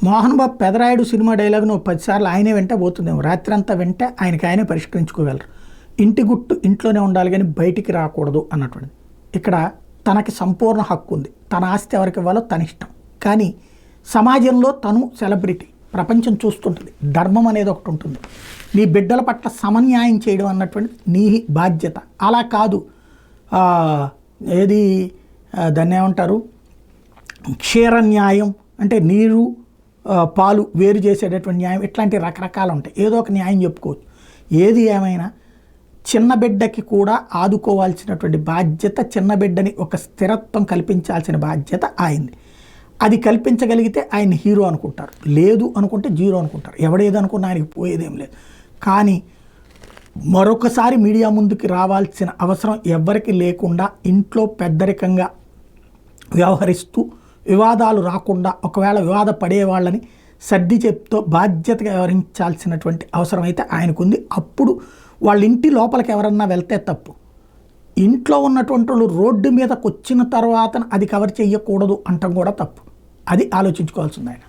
Mohan Babu Pedarayudu cinema డైలాగ్ను 10 సార్లు ఆయనే వెంటే పోతుందేమో, రాత్రి అంతా వెంటే ఆయనే పరిష్కరించుకోగలరు. ఇంటి గుట్టు ఇంట్లోనే ఉండాలి కానీ బయటికి రాకూడదు అన్నటువంటిది. ఇక్కడ తనకి సంపూర్ణ హక్కు ఉంది, తన ఆస్తి ఎవరికి ఇవ్వాలో తన ఇష్టం. కానీ సమాజంలో తను సెలబ్రిటీ, ప్రపంచం చూస్తుంటుంది, ధర్మం అనేది ఒకటి ఉంటుంది. నీ బిడ్డల పట్ల సమన్యాయం చేయడం అన్నటువంటిది నీ బాధ్యత. అలా కాదు దాన్ని ఏమంటారు, క్షీర న్యాయం అంటే నీరు పాలు వేరు చేసేటటువంటి న్యాయం, ఇట్లాంటి రకరకాలు ఉంటాయి. ఏదో ఒక న్యాయం చెప్పుకోవచ్చు. ఏది ఏమైనా చిన్న బిడ్డకి కూడా ఆదుకోవాల్సినటువంటి బాధ్యత, చిన్న బిడ్డని ఒక స్థిరత్వం కల్పించాల్సిన బాధ్యత ఆయనది. అది కల్పించగలిగితే ఆయన హీరో అనుకుంటారు, లేదు అనుకుంటే జీరో అనుకుంటారు. ఎవడేదనుకున్నా ఆయనకి పోయేదేం లేదు. కానీ మరొకసారి మీడియా ముందుకి రావాల్సిన అవసరం ఎవ్వరికి లేకుండా ఇంట్లో పెద్దరికంగా వ్యవహరిస్తూ వివాదాలు రాకుండా, ఒకవేళ వివాద పడే వాళ్ళని సర్ది చెప్తూ బాధ్యతగా వ్యవహరించాల్సినటువంటి అవసరం అయితే ఆయనకుంది. అప్పుడు వాళ్ళ ఇంటి లోపలికి ఎవరన్నా వెళ్తే తప్పు. ఇంట్లో ఉన్నటువంటి వాళ్ళు రోడ్డు మీదకి వచ్చిన తర్వాత అది కవర్ చేయకూడదు అంటాం కూడా తప్పు. అది ఆలోచించుకోవాల్సింది ఆయన.